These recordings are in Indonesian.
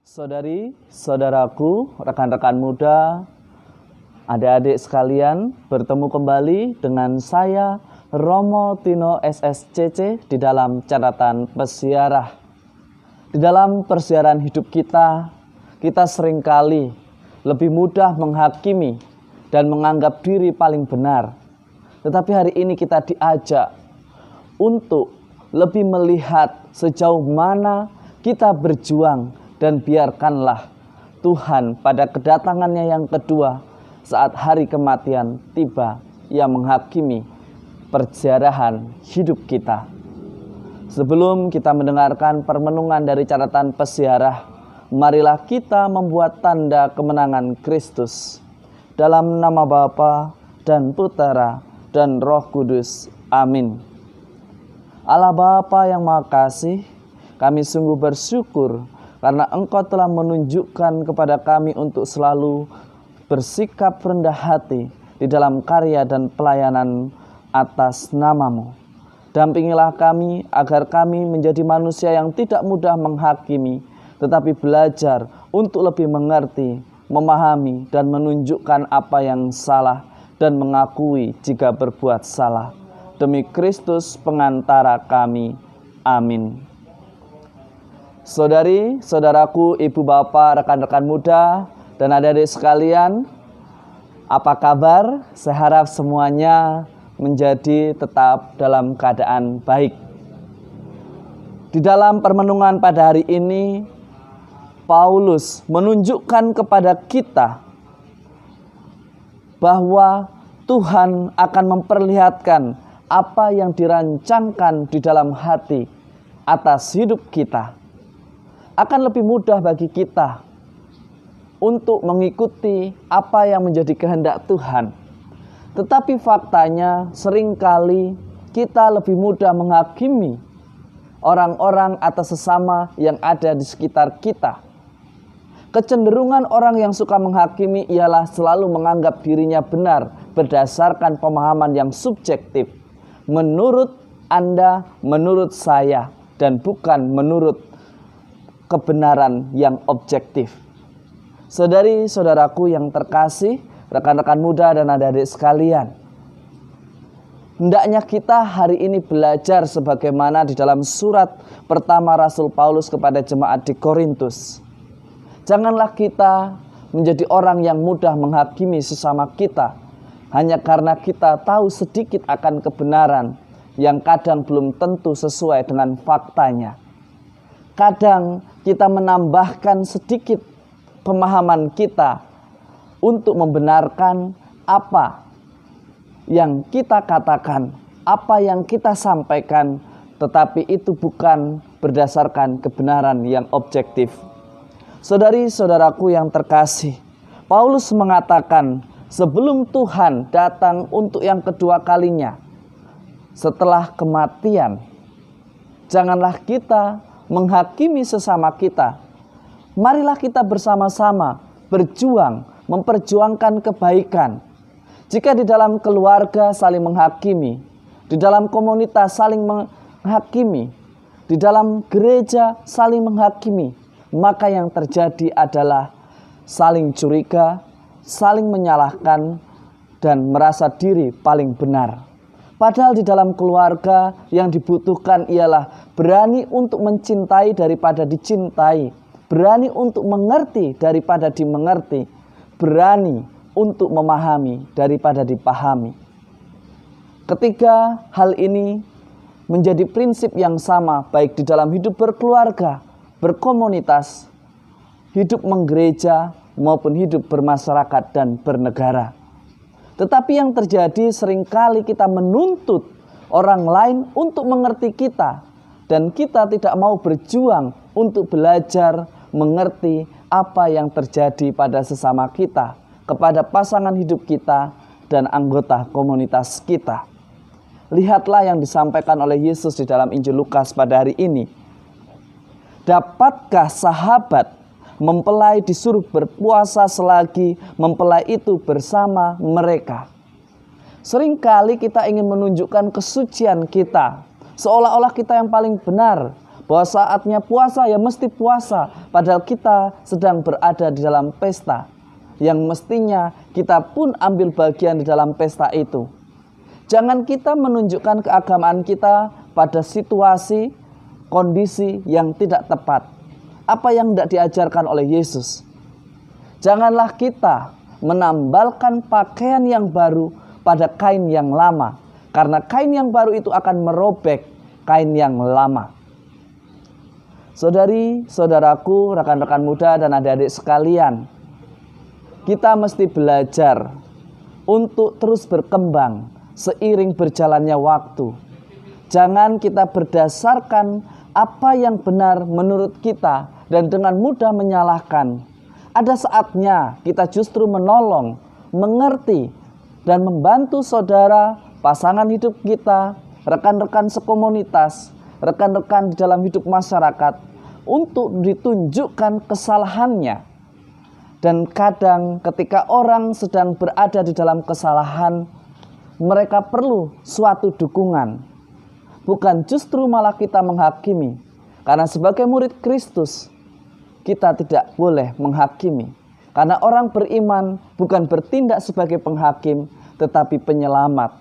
Saudari, saudaraku, rekan-rekan muda, adik-adik sekalian, bertemu kembali dengan saya Romo Tino SSCC di dalam catatan pesiarah. Di dalam persiaran hidup kita seringkali lebih mudah menghakimi dan menganggap diri paling benar. Tetapi hari ini kita diajak untuk lebih melihat sejauh mana kita berjuang, dan biarkanlah Tuhan pada kedatangannya yang kedua saat hari kematian tiba, Ia menghakimi perjalanan hidup kita. Sebelum kita mendengarkan permenungan dari catatan pesiarah, marilah kita membuat tanda kemenangan Kristus. Dalam nama Bapa dan Putera dan Roh Kudus. Amin. Allah Bapa yang Maha Kasih, kami sungguh bersyukur karena Engkau telah menunjukkan kepada kami untuk selalu bersikap rendah hati di dalam karya dan pelayanan atas nama-Mu. Dampingilah kami agar kami menjadi manusia yang tidak mudah menghakimi, tetapi belajar untuk lebih mengerti, memahami, dan menunjukkan apa yang salah dan mengakui jika berbuat salah. Demi Kristus pengantara kami. Amin. Saudari, saudaraku, ibu bapak, rekan-rekan muda, dan adik-adik sekalian, apa kabar? Saya harap semuanya menjadi tetap dalam keadaan baik. Di dalam permenungan pada hari ini, Paulus menunjukkan kepada kita bahwa Tuhan akan memperlihatkan apa yang dirancangkan di dalam hati atas hidup kita. Akan lebih mudah bagi kita untuk mengikuti apa yang menjadi kehendak Tuhan. Tetapi faktanya seringkali kita lebih mudah menghakimi orang-orang atas sesama yang ada di sekitar kita. Kecenderungan orang yang suka menghakimi ialah selalu menganggap dirinya benar berdasarkan pemahaman yang subjektif. Menurut Anda, menurut saya, dan bukan menurut kebenaran yang objektif. Saudari-saudaraku yang terkasih, rekan-rekan muda dan adik-adik sekalian, hendaknya kita hari ini belajar sebagaimana di dalam surat pertama Rasul Paulus kepada jemaat di Korintus. Janganlah kita menjadi orang yang mudah menghakimi sesama kita hanya karena kita tahu sedikit akan kebenaran yang kadang belum tentu sesuai dengan faktanya. Kadang kita menambahkan sedikit pemahaman kita untuk membenarkan apa yang kita katakan, apa yang kita sampaikan, tetapi itu bukan berdasarkan kebenaran yang objektif. Saudari-saudaraku yang terkasih, Paulus mengatakan sebelum Tuhan datang untuk yang kedua kalinya, setelah kematian, janganlah kita menghakimi sesama kita. Marilah kita bersama-sama berjuang, memperjuangkan kebaikan. Jika di dalam keluarga saling menghakimi, di dalam komunitas saling menghakimi, di dalam gereja saling menghakimi, maka yang terjadi adalah saling curiga, saling menyalahkan, dan merasa diri paling benar. Padahal di dalam keluarga yang dibutuhkan ialah berani untuk mencintai daripada dicintai, berani untuk mengerti daripada dimengerti, berani untuk memahami daripada dipahami. Ketiga hal ini menjadi prinsip yang sama baik di dalam hidup berkeluarga, berkomunitas, hidup menggereja maupun hidup bermasyarakat dan bernegara. Tetapi yang terjadi seringkali kita menuntut orang lain untuk mengerti kita. Dan kita tidak mau berjuang untuk belajar mengerti apa yang terjadi pada sesama kita, kepada pasangan hidup kita, dan anggota komunitas kita. Lihatlah yang disampaikan oleh Yesus di dalam Injil Lukas pada hari ini. Dapatkah sahabat mempelai disuruh berpuasa selagi mempelai itu bersama mereka? Seringkali kita ingin menunjukkan kesucian kita, seolah-olah kita yang paling benar, bahwa saatnya puasa ya mesti puasa, padahal kita sedang berada di dalam pesta yang mestinya kita pun ambil bagian di dalam pesta itu. Jangan kita menunjukkan keagamaan kita pada situasi, kondisi yang tidak tepat, apa yang tidak diajarkan oleh Yesus. Janganlah kita menambalkan pakaian yang baru pada kain yang lama, karena kain yang baru itu akan merobek kain yang lama. Saudari, saudaraku, rekan-rekan muda dan adik-adik sekalian, kita mesti belajar untuk terus berkembang seiring berjalannya waktu. Jangan kita berdasarkan apa yang benar menurut kita dan dengan mudah menyalahkan. Ada saatnya kita justru menolong, mengerti, dan membantu saudara, pasangan hidup kita, rekan-rekan sekomunitas, rekan-rekan di dalam hidup masyarakat untuk ditunjukkan kesalahannya. Dan kadang ketika orang sedang berada di dalam kesalahan, mereka perlu suatu dukungan. Bukan justru malah kita menghakimi. Karena sebagai murid Kristus, kita tidak boleh menghakimi. Karena orang beriman bukan bertindak sebagai penghakim, tetapi penyelamat.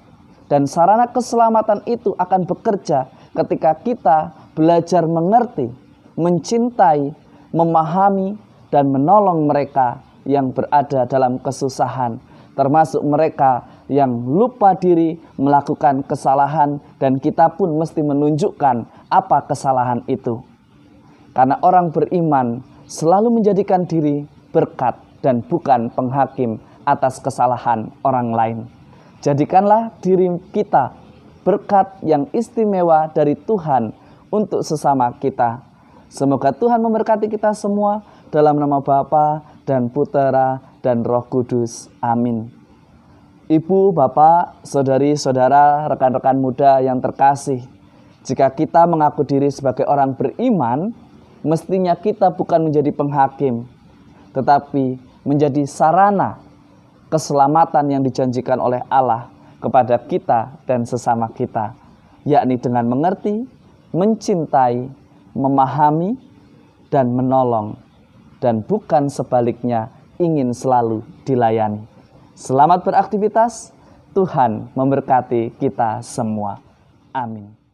Dan sarana keselamatan itu akan bekerja ketika kita belajar mengerti, mencintai, memahami, dan menolong mereka yang berada dalam kesusahan, termasuk mereka yang lupa diri melakukan kesalahan, dan kita pun mesti menunjukkan apa kesalahan itu. Karena orang beriman selalu menjadikan diri berkat dan bukan penghakim atas kesalahan orang lain. Jadikanlah diri kita berkat yang istimewa dari Tuhan untuk sesama kita. Semoga Tuhan memberkati kita semua dalam nama Bapa dan Putera dan Roh Kudus. Amin. Ibu, Bapak, saudari-saudara, rekan-rekan muda yang terkasih, jika kita mengaku diri sebagai orang beriman, mestinya kita bukan menjadi penghakim, tetapi menjadi sarana keselamatan yang dijanjikan oleh Allah kepada kita dan sesama kita, yakni dengan mengerti, mencintai, memahami, dan menolong, dan bukan sebaliknya ingin selalu dilayani. Selamat beraktivitas, Tuhan memberkati kita semua. Amin.